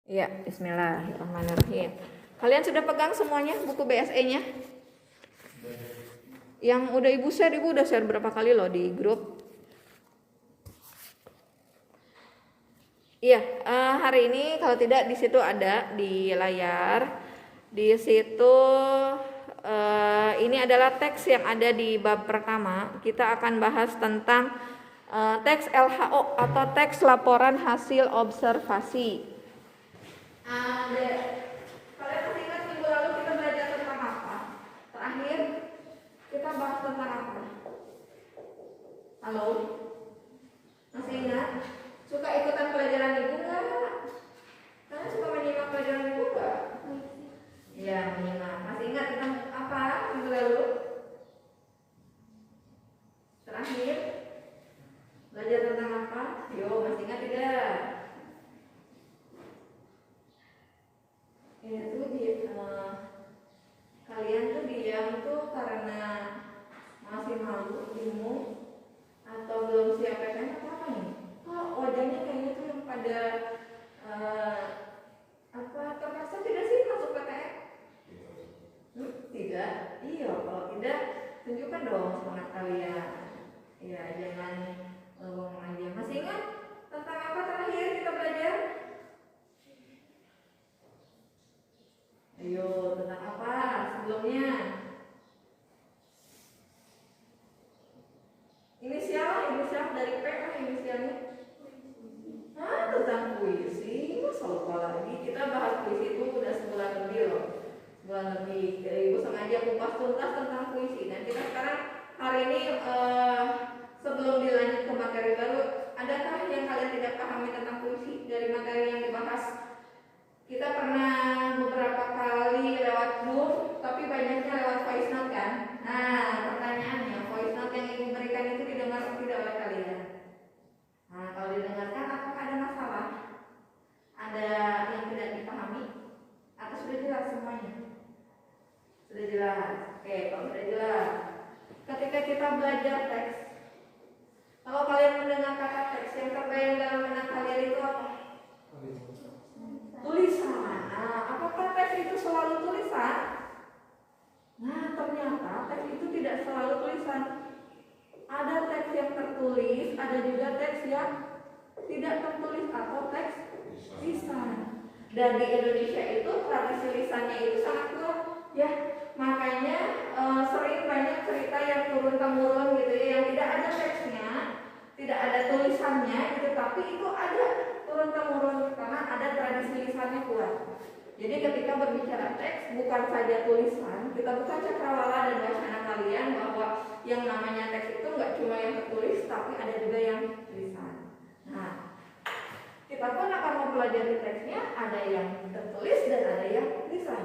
Iya, bismillahirrahmanirrahim. Kalian sudah pegang semuanya buku BSE-nya? Yang udah ibu udah share berapa kali loh di grup. Iya, hari ini kalau tidak di situ ada di layar. Di situ ini adalah teks yang ada di bab pertama. Kita akan bahas tentang teks LHO atau teks laporan hasil observasi. Kalian masih ingat minggu lalu kita belajar tentang apa? Terakhir kita bahas tentang apa? Halo? Masih ingat? Suka ikutan pelajaran ibu nggak? Kalian suka menyimak pelajaran ibu nggak? Iya, menyimak. Masih ingat tentang apa minggu lalu? Terakhir belajar tentang apa? Yo, masih ingat tidak? Itu kalian tuh diam tuh karena masih malu, bingung, atau belum siap PTN atau apa nih? Kok wajahnya kayaknya tuh yang pada terpaksa tidak sih masuk PTN? Tidak. Iya, kalau tidak tunjukkan dong semangat kalian. Ya, jangan ngomong aja. Masih ingat tentang apa terakhir kita belajar? Ayo, tentang apa sebelumnya? Inisial dari P kan inisialnya? Tentang puisi. Masa lupa lagi? Kita bahas puisi itu udah sebulan lebih loh. Sebulan lebih. Ibu sengaja kupas tuntas tentang puisi. Dan kita sekarang hari ini sebelum dilanjut ke materi baru, adakah yang kalian tidak pahami tentang puisi dari materi yang dibahas? Kita pernah beberapa kali lewat Zoom, tapi banyaknya lewat voice note kan? Nah, pertanyaannya, voice note yang ibu berikan itu didengar tidak oleh kalian? Nah, kalau didengarkan, apakah ada masalah? Ada yang tidak dipahami? Atau sudah jelas semuanya? Sudah jelas? Oke, kalau sudah jelas, ketika kita belajar teks, kalau kalian mendengar kata teks, yang terbayang dalam benak kalian itu apa? Tulisan. Nah, apakah teks itu selalu tulisan? Nah, ternyata teks itu tidak selalu tulisan. Ada teks yang tertulis, ada juga teks yang tidak tertulis atau teks lisan. Dan di Indonesia itu tradisi lisannya itu sangat kuat, ya. Makanya sering banyak cerita yang turun temurun gitu ya, yang tidak ada teksnya, tidak ada tulisannya gitu, tapi itu ada turun temurun karena ada tradisi lisannya kuat. Jadi ketika berbicara teks, bukan saja tulisan, kita buka cakrawala dan wacana kalian bahwa yang namanya teks itu nggak cuma yang tertulis, tapi ada juga yang tulisan. Nah, kita pun akan mempelajari teksnya, ada yang tertulis dan ada yang lisan.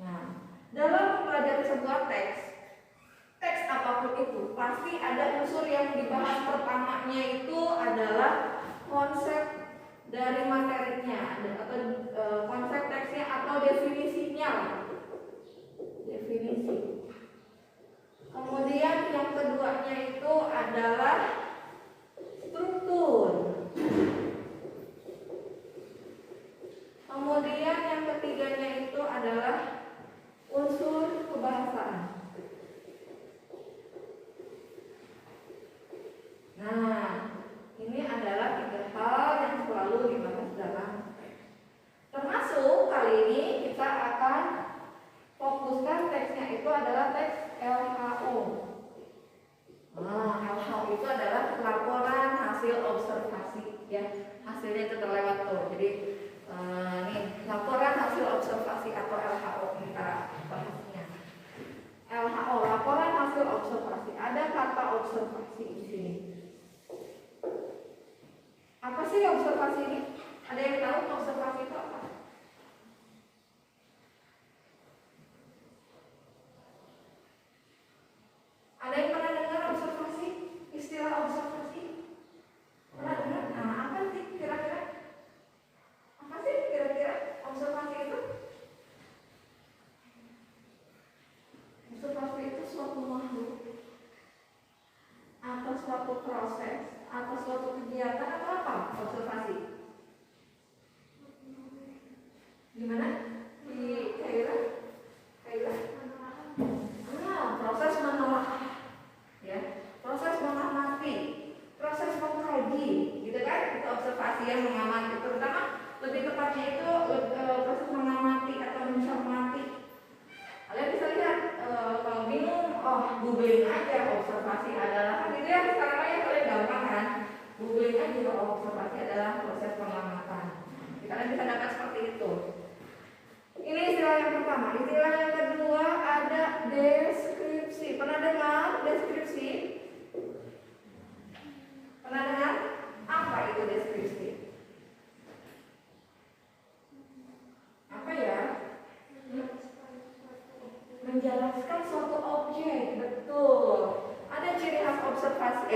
Nah, dalam mempelajari sebuah teks apapun itu pasti ada unsur yang dibahas. Pertamanya itu adalah konsep dari materinya atau konsep teksnya atau definisinya. Definisi. Kemudian yang keduanya itu adalah struktur. Kemudian yang ketiganya itu adalah unsur kebahasaan. Nah, ini adalah tiga hal yang selalu dibahas dalam teks. Termasuk kali ini kita akan fokuskan teksnya itu adalah teks LHO. Nah, LHO itu adalah laporan hasil observasi, ya. Hasilnya itu terlewat tuh. Jadi nih laporan hasil observasi atau LHO kita bahasnya. LHO, laporan hasil observasi. Ada kata observasi di sini. Apa sih observasi ini? Ada yang tahu observasi itu apa? Ada yang pernah dengar observasi? Istilah observasi? Pernah dengar? Nah, apa sih kira-kira? Kalian bisa dapat seperti itu. Ini istilah yang pertama. Istilah yang kedua ada deskripsi. Pernah dengar deskripsi? Pernah dengar? Apa itu deskripsi? Apa ya? Menjelaskan suatu objek. Betul. Ada ciri khas observasi.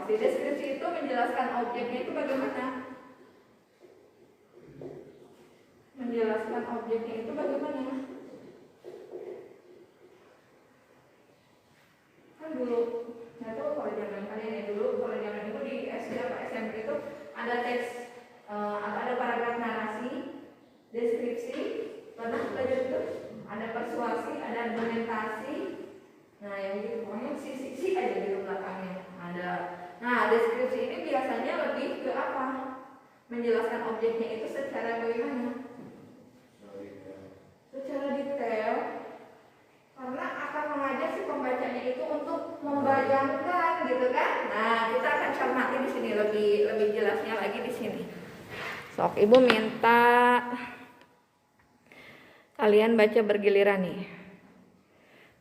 Deskripsi itu menjelaskan objeknya itu bagaimana? Menjelaskan objeknya itu bagaimana? Kan dulu, nggak tahu kalau zaman kalian ya, dulu kalau zaman itu di SD atau SMP itu ada teks, ada paragraf narasi, deskripsi, pernah belajar itu? Ada persuasi, ada argumentasi. Nah, yang gitu pokoknya sisi aja di belakangnya ada. Nah, deskripsi ini biasanya lebih ke apa? Menjelaskan objeknya itu secara bagaimana? Secara detail, karena akan mengajak si pembacanya itu untuk membayangkan, gitu kan? Nah, kita akan cermati di sini lebih jelasnya lagi di sini. Sok, Ibu minta kalian baca bergiliran nih.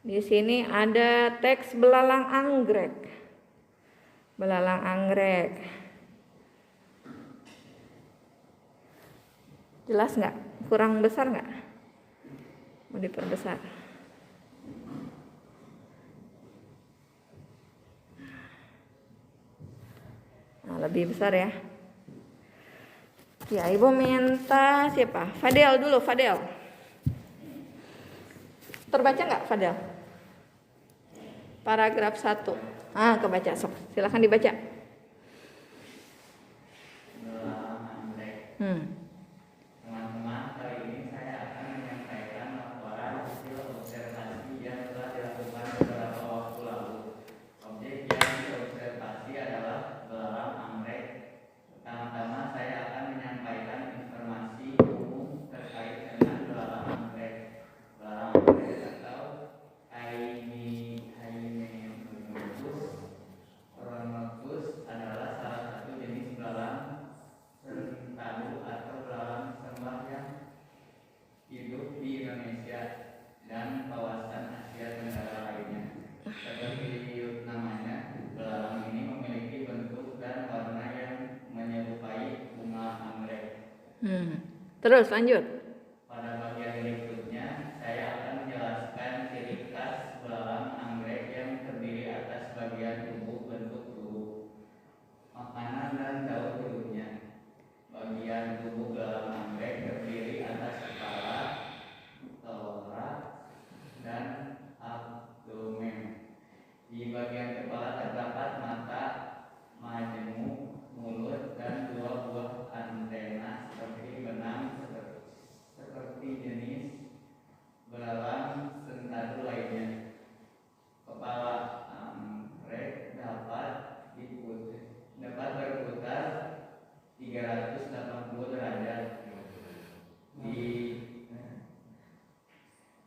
Di sini ada teks belalang anggrek. Belalang anggrek. Jelas nggak? Kurang besar nggak? Mau diperbesar. Nah, lebih besar ya. Ya, Ibu minta siapa? Fadel dulu, Fadel. Terbaca nggak, Fadel? Paragraf 1. Kebaca, sok. Silakan dibaca. Teman-teman, kali ini saya akan menyampaikan laporan hasil observasi yang telah dilakukan beberapa waktu lalu. Objek yang diobservasi adalah belalang anggrek. Pertama-tama saya akan menyampaikan informasi umum terkait dengan belalang anggrek. Belalang anggrek atau Ornithus adalah salah satu jenis belalang sentadu atau belalang sembah yang hidup di Indonesia dan kawasan Asia Tenggara lainnya. Seperti namanya, belalang ini memiliki bentuk dan warna yang menyerupai bunga anggrek. Terus lanjut. Pada bagian berikutnya, saya akan menjelaskan ciri khas belalang anggrek yang terdiri atas bagian tubuh bentuk tubuh, makanan dan daun hidupnya. Bagian tubuh belalang anggrek terdiri atas kepala, thorax, dan abdomen. Di bagian kepala terdapat mata, majemuk, mulut, dan 2 buah antena seperti benang seperti jenis belalang sentadu lainnya. Kepala anggrek dapat berputar 380 derajat.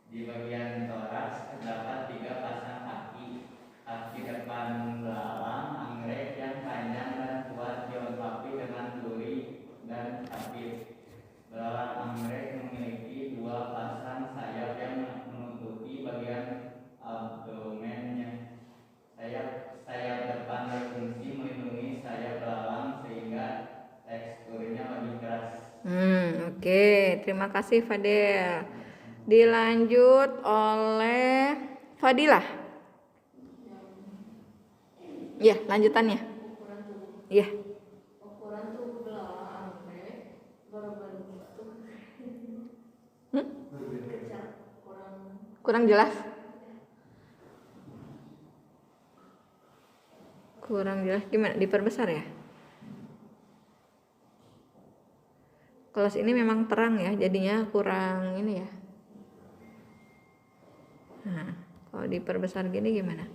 Di bagian toraks terdapat 3 pasang kaki. Kaki depan belalang anggrek yang panjang dan kuat dilengkapi dengan duri dan capit. Belalang anggrek memiliki 2 pasang sayap yang menutupi bagian abdomennya. Sayap depan berfungsi melindungi sayap belalang sehingga teksturnya lebih keras. Oke. Terima kasih, Fadel. Dilanjut oleh Fadilah. Iya, lanjutannya. Iya. Ukuran tubuh belalang anggrek berbentuk kecil, Kurang jelas? Kurang jelas gimana? Diperbesar ya? Kelas ini memang terang ya, jadinya kurang ini ya. Nah, kalau diperbesar gini gimana?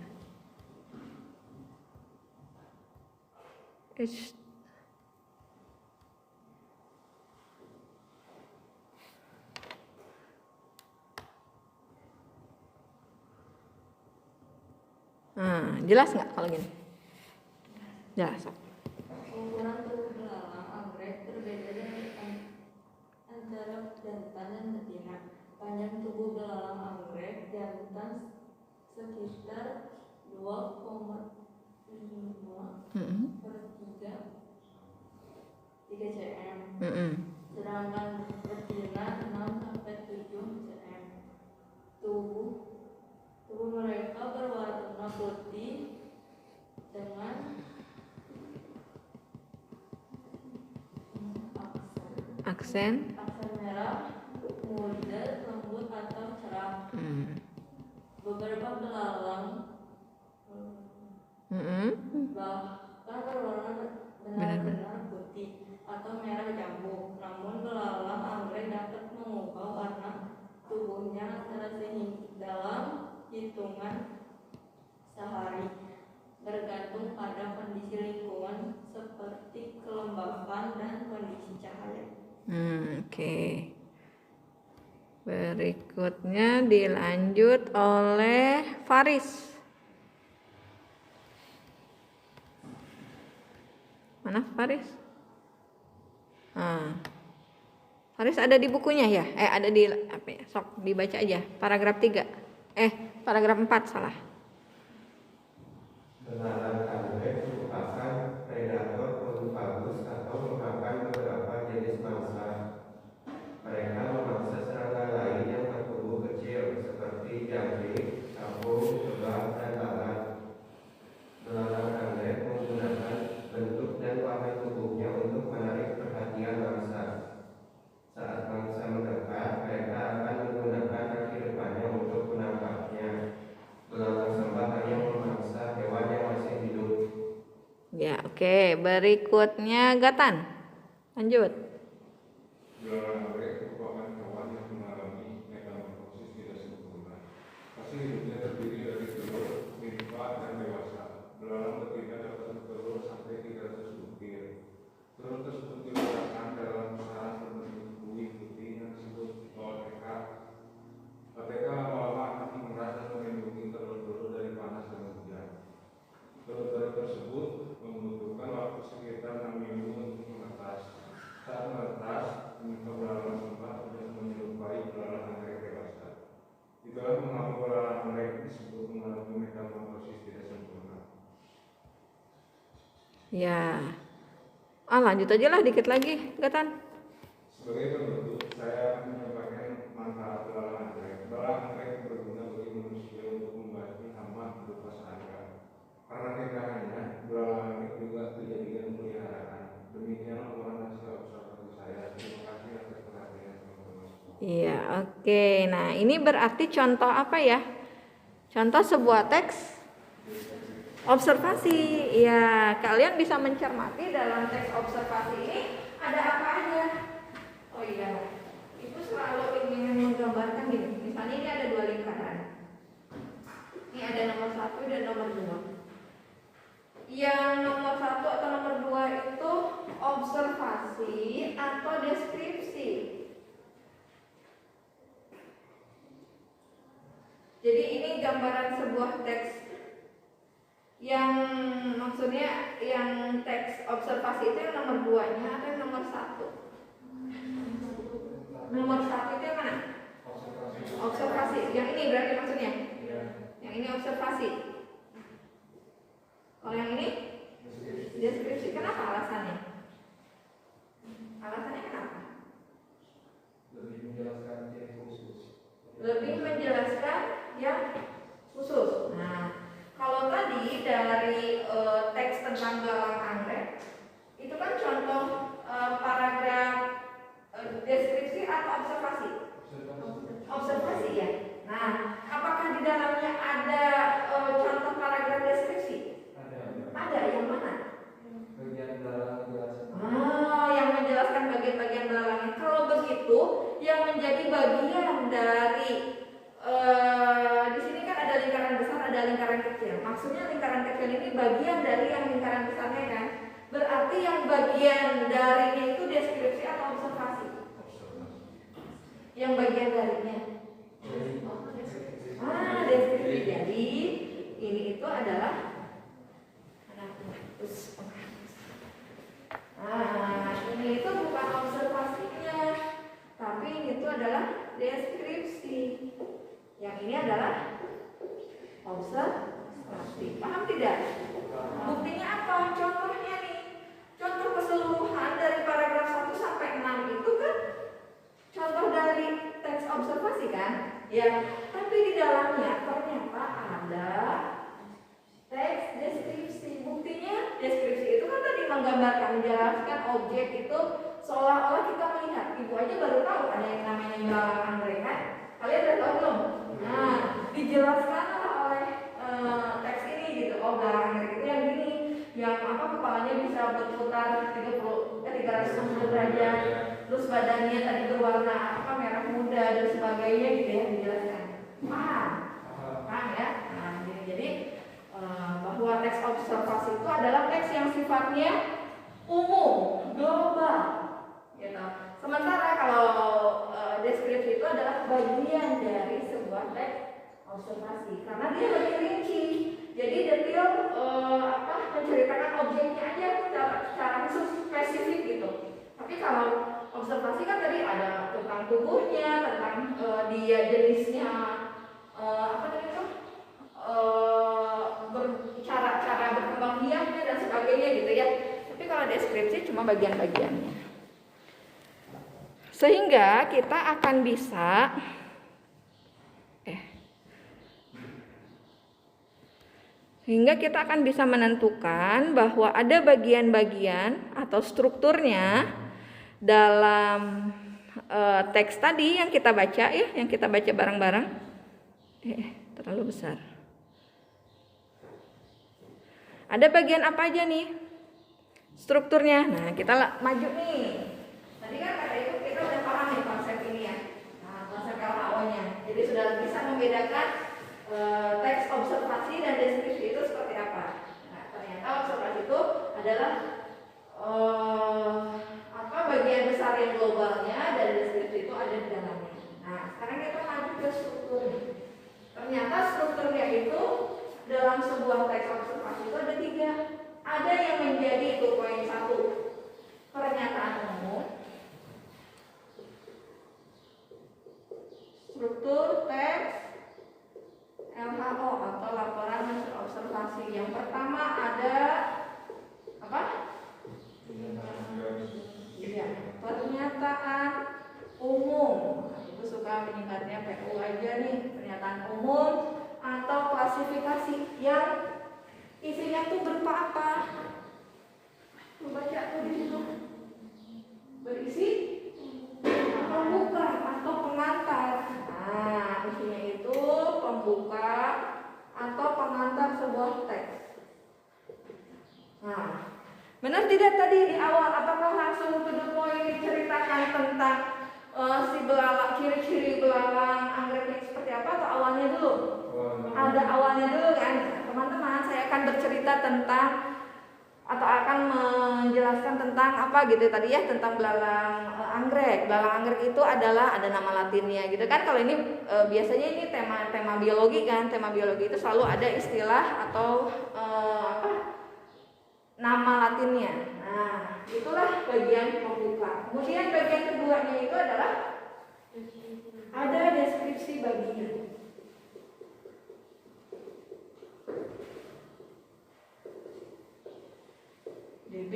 Jelas nggak kalau gini? Jelas. Ukuran tubuh belalang anggrek berbeda dengan Panjang tubuh belalang anggrek jantan sekitar 2,5 per 3 cm. Sedangkan betina 6 sampai 7 cm. Tubuh mereka berwarna putih dengan Aksen. merah muda, lembut atau cerah. Beberapa belalang bahkan berwarna benar-benar putih atau merah jambu. Namun belalang anggrek dapat mengubah warna tubuhnya dalam hitungan sehari, bergantung pada kondisi lingkungan seperti kelembapan dan kondisi cahaya. Oke. Berikutnya dilanjut oleh Faris. Mana Faris? Faris ada di bukunya ya? Ada di apa ya? Sok dibaca aja. Paragraf 3. Paragraf 4 salah. Belalang anggrek merupakan predator monofagus atau memakan beberapa jenis mangsa. Mereka memangsa serangga lain yang bertubuh kecil seperti jangkrik, capung, lebah, dan lalat. Belalang anggrek menggunakan bentuk dan warna tubuhnya untuk menarik perhatian mangsa. Saat mangsa mendekat, mereka akan menggunakan kaki depannya untuk menangkapnya. Belalang sembah hanya memangsa hewan yang masih hidup. Ya, oke. Berikutnya Gatan. Lanjut. Belalang anggrek merupakan hewan yang mengalami metamorfosis tidak sempurna. Hasil hidupnya terdiri dari telur, nimfa, dan dewasa. Belalang betina dapat bertelur sampai 300 butir. Telur tersebut diletakkan dalam sarang berbentuk buih putih yang disebut OTK. OTK lama-lama akan mengeras dan melindungi telur-telur dari panas dan hujan. Telur-telur tersebut membutuhkan waktu sekitar 6 minggu untuk menetas. Saat menetas, belalang sembah sudah menyerupai belalang anggrek dewasa. Itulah mengapa belalang anggrek disebut mengalami metamorfosis tidak sempurna. Ya. Lanjut aja lah dikit lagi, Gatan. Sebagai penutup, saya akan menyampaikan manfaat belalang anggrek. Belalang anggrek berguna bagi manusia untuk membasmi hama berupa serangga. Karena kekayaannya, belalang anggrek juga dijadikan peliharaan. Demikian laporan hasil observasi saya. Terima kasih atas perhatian teman-teman. Iya, oke. Nah, ini berarti contoh apa ya? Contoh sebuah teks observasi. Ya, kalian bisa mencermati dalam teks observasi ini ada apa aja. Oh iya, itu selalu ingin menggambarkan gini. Misalnya ini ada 2 lingkaran. Ini ada nomor 1 dan nomor 2. Yang nomor 1 atau nomor 2 itu observasi atau deskripsi. Jadi ini gambaran sebuah teks yang maksudnya yang teks observasi itu yang nomor 2-nya atau yang nomor 1? Nomor 1 itu yang mana? Observasi. Yang ini berarti maksudnya? Yang ini observasi. Kalau yang ini deskripsi. Kenapa alasannya? Alasannya kenapa? Lebih menjelaskan yang khusus. Lebih menjelaskan yang khusus. Nah, kalau tadi dari teks tentang belalang anggrek itu kan contoh paragraf deskripsi atau observasi? Observasi ya. Nah, apakah di dalamnya ada contoh paragraf deskripsi? Ada. Yang mana? Bagian belalang menjelaskan. Yang menjelaskan bagian-bagian belalangnya. Kalau begitu, yang menjadi bagian dari di sini kan ada lingkaran besar, ada lingkaran kecil. Maksudnya lingkaran kecil ini bagian dari yang lingkaran besarnya kan? Berarti yang bagian darinya itu deskripsi atau observasi? Yang bagian darinya. Deskripsi. Jadi ini itu adalah ini itu bukan observasinya, tapi ini itu adalah deskripsi. Yang ini adalah observasi. Paham tidak? Buktinya apa? Contohnya nih. Contoh keseluruhan dari paragraf 1 sampai 6 itu kan contoh dari teks observasi kan? Ya, tapi di dalamnya ternyata ada teks deskripsi. Buktinya deskripsi itu kan tadi menggambarkan, menjelaskan objek itu seolah-olah kita melihat. Ibu aja baru tahu ada yang namanya belalang anggrek kan? Kalian udah tahu belum? Nah, dijelaskan oleh teks ini gitu. Oh, belalang anggrek itu yang gini, yang apa kepalanya bisa berputar 360 derajat, terus badannya tadi berwarna apa merah muda dan sebagainya gitu ya, dijelaskan. Paham ya? Nah, jadi bahwa teks observasi itu adalah teks yang sifatnya umum, global, gitu. Sementara kalau deskripsi itu adalah bagian dari sebuah teks observasi, karena dia lebih rinci. Jadi detail menceritakan objeknya aja secara khusus spesifik gitu. Tapi kalau observasi kan tadi ada tentang tubuhnya, tentang dia jenisnya cara berkembang biaknya dan sebagainya gitu ya. Tapi kalau deskripsi cuma bagian-bagiannya. Sehingga kita akan bisa menentukan bahwa ada bagian-bagian atau strukturnya dalam teks tadi yang kita baca ya, yang kita baca bareng-bareng. Terlalu besar. Ada bagian apa aja nih strukturnya? Nah, kita maju nih. Tadi kan kata itu kita udah paham nih konsep ini ya. Nah, konsep LHO-nya. Jadi sudah bisa membedakan teks observasi dan deskripsi itu seperti apa. Nah, ternyata observasi itu adalah bagian besar yang globalnya, dan deskripsi itu ada di dalamnya. Nah, sekarang kita maju ke strukturnya. Ternyata strukturnya itu dalam sebuah teks observasi itu ada 3. Ada yang menjadi itu poin 1, pernyataan umum, struktur teks LHO atau laporan hasil observasi. Yang pertama ada apa? Iya, pernyataan umum. Itu suka menyingkatnya PU aja nih, pernyataan umum atau klasifikasi yang isinya tuh berupa apa? Baca tuh di situ. Berisi pembuka atau pengantar. Nah, isinya itu pembuka atau pengantar sebuah teks. Nah, benar tidak tadi di awal? Apakah langsung to the point diceritakan tentang si belalang, ciri-ciri belalang anggreknya seperti apa, atau awalnya dulu? Ada awalnya dulu kan, teman-teman. Saya akan bercerita tentang atau akan menjelaskan tentang apa gitu tadi ya, tentang belalang anggrek. Belalang anggrek itu adalah ada nama latinnya gitu kan. Kalau ini biasanya ini tema biologi kan. Tema biologi itu selalu ada istilah atau nama latinnya. Nah, itulah bagian pembuka. Kemudian bagian keduanya itu adalah ada deskripsi bagian. DB,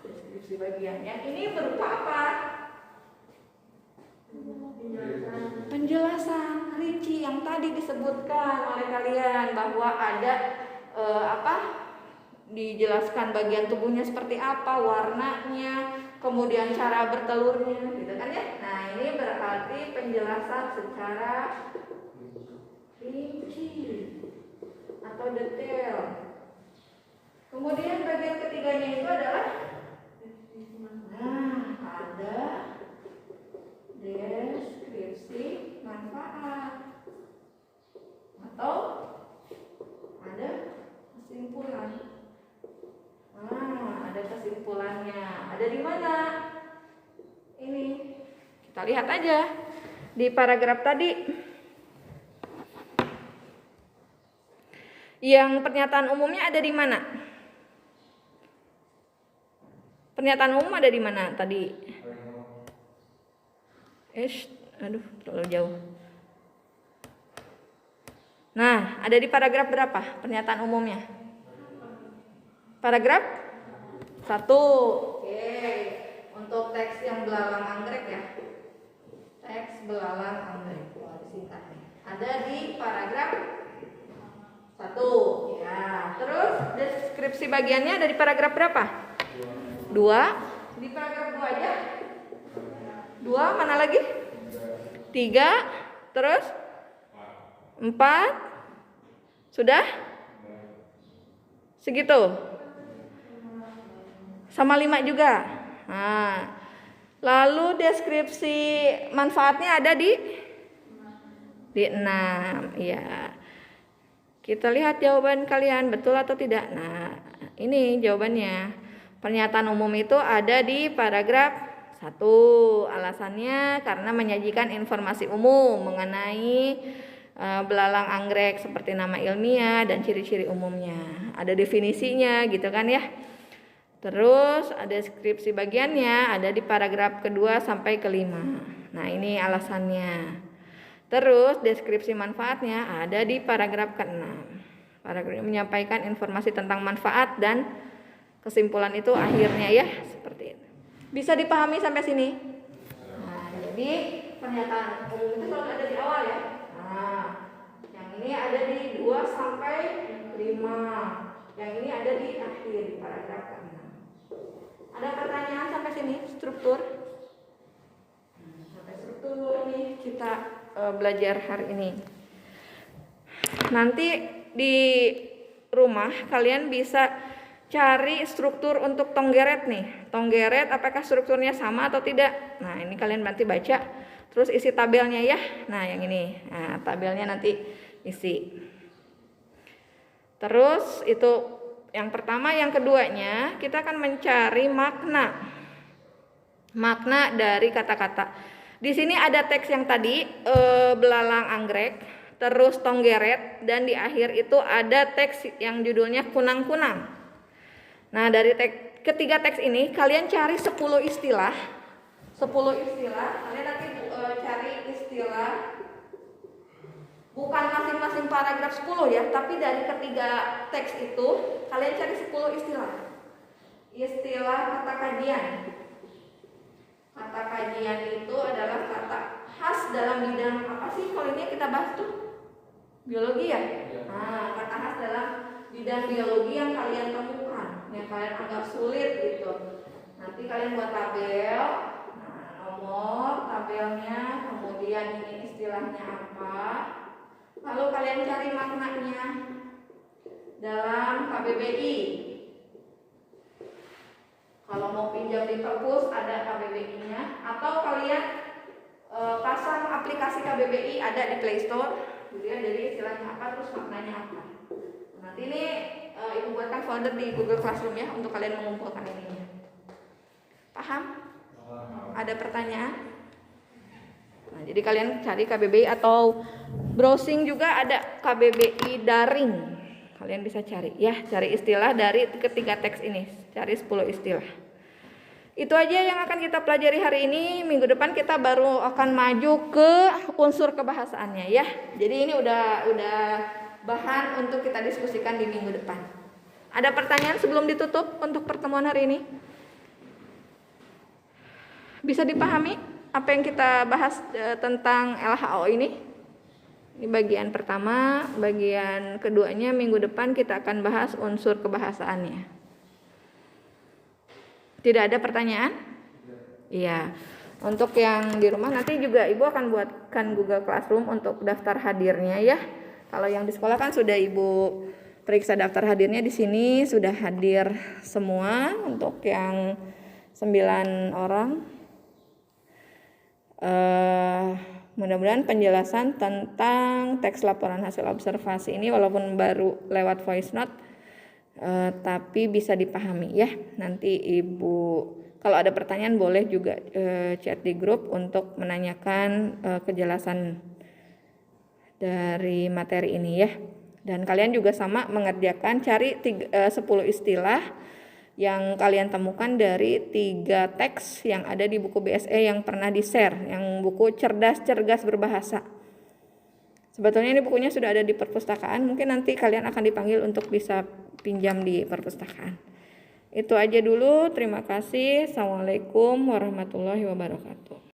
deskripsi bagian. Yang ini berupa apa? Penjelasan rinci yang tadi disebutkan oleh kalian, bahwa ada dijelaskan bagian tubuhnya seperti apa, warnanya, kemudian cara bertelurnya, gitu kan ya. Nah, ini berarti penjelasan secara rinci atau detail. Kemudian bagian ketiganya itu adalah ada deskripsi manfaat atau ada kesimpulan. Ada kesimpulannya. Ada di mana? Ini kita lihat aja di paragraf tadi. Yang pernyataan umumnya ada di mana? Pernyataan umum ada di mana tadi? Terlalu jauh. Nah, ada di paragraf berapa pernyataan umumnya? Paragraf 1. Oke. Untuk teks yang belalang anggrek ya. Teks belalang anggrek. Disingkat. Ada di paragraf 1. Ya. Terus deskripsi bagiannya ada di paragraf berapa? 2. Di paragraf 2 aja. 2 mana lagi? 3. Terus 4. Sudah? Segitu. Sama 5 juga. Nah, lalu deskripsi manfaatnya ada di 6. Ya. Kita lihat jawaban kalian betul atau tidak. Nah, ini jawabannya. Pernyataan umum itu ada di paragraf 1. Alasannya karena menyajikan informasi umum mengenai belalang anggrek seperti nama ilmiah dan ciri-ciri umumnya. Ada definisinya gitu kan ya. Terus ada deskripsi bagiannya ada di paragraf kedua sampai kelima. Nah, ini alasannya. Terus deskripsi manfaatnya ada di paragraf ke-6. Paragraf ini menyampaikan informasi tentang manfaat dan kesimpulan itu akhirnya ya seperti itu. Bisa dipahami sampai sini? Nah, jadi pernyataan umum itu selalu ada di awal ya. Nah, yang ini ada di 2 sampai 5. Yang ini ada di akhir di paragraf ke-6. Ada pertanyaan sampai sini struktur? Sampai struktur nih kita belajar hari ini. Nanti di rumah kalian bisa cari struktur untuk tonggeret nih. Tonggeret apakah strukturnya sama atau tidak? Nah, ini kalian nanti baca. Terus isi tabelnya ya. Nah, yang ini. Nah, tabelnya nanti isi. Terus itu yang pertama, yang keduanya kita akan mencari makna. Makna dari kata-kata. Di sini ada teks yang tadi belalang anggrek, terus tonggeret, dan di akhir itu ada teks yang judulnya kunang-kunang. Nah, dari ketiga teks ini kalian cari 10 istilah. 10 istilah, kalian nanti cari istilah bukan masing-masing paragraf 10 ya, tapi dari ketiga teks itu kalian cari 10 istilah. Istilah kata kajian. Kata kajian itu adalah kata khas dalam bidang apa sih kalau ini kita bahas tuh? Biologi ya? Nah, kata khas dalam bidang biologi yang kalian temukan, yang kalian anggap sulit gitu. Nanti kalian buat tabel, nah, nomor tabelnya, kemudian ini istilahnya apa, lalu kalian cari maknanya dalam KBBI. Kalau mau pinjam di perpus ada KBBI-nya, atau kalian pasang aplikasi KBBI ada di Play Store. Kemudian dari istilahnya apa, terus maknanya apa. Nanti ini ibu buatkan folder di Google Classroom ya untuk kalian mengumpulkan ininya. Paham? Ada pertanyaan? Nah, jadi kalian cari KBBI atau browsing juga ada KBBI daring. Kalian bisa cari ya, cari istilah dari ketiga teks ini, cari 10 istilah. Itu aja yang akan kita pelajari hari ini. Minggu depan kita baru akan maju ke unsur kebahasaannya ya. Jadi ini udah bahan untuk kita diskusikan di minggu depan. Ada pertanyaan sebelum ditutup untuk pertemuan hari ini? Bisa dipahami apa yang kita bahas tentang LHO ini? Ini bagian pertama, bagian keduanya minggu depan kita akan bahas unsur kebahasaannya. Tidak ada pertanyaan? Iya. Untuk yang di rumah nanti juga Ibu akan buatkan Google Classroom untuk daftar hadirnya ya. Kalau yang di sekolah kan sudah Ibu periksa daftar hadirnya, di sini sudah hadir semua untuk yang 9 orang. Mudah-mudahan penjelasan tentang teks laporan hasil observasi ini walaupun baru lewat voice note tapi bisa dipahami ya. Nanti Ibu kalau ada pertanyaan boleh juga chat di grup untuk menanyakan kejelasan dari materi ini ya. Dan kalian juga sama mengerjakan cari 10 istilah yang kalian temukan dari 3 teks yang ada di buku BSE yang pernah di-share, yang buku Cerdas Cergas Berbahasa. Sebetulnya ini bukunya sudah ada di perpustakaan, mungkin nanti kalian akan dipanggil untuk bisa pinjam di perpustakaan. Itu aja dulu, terima kasih. Assalamualaikum warahmatullahi wabarakatuh.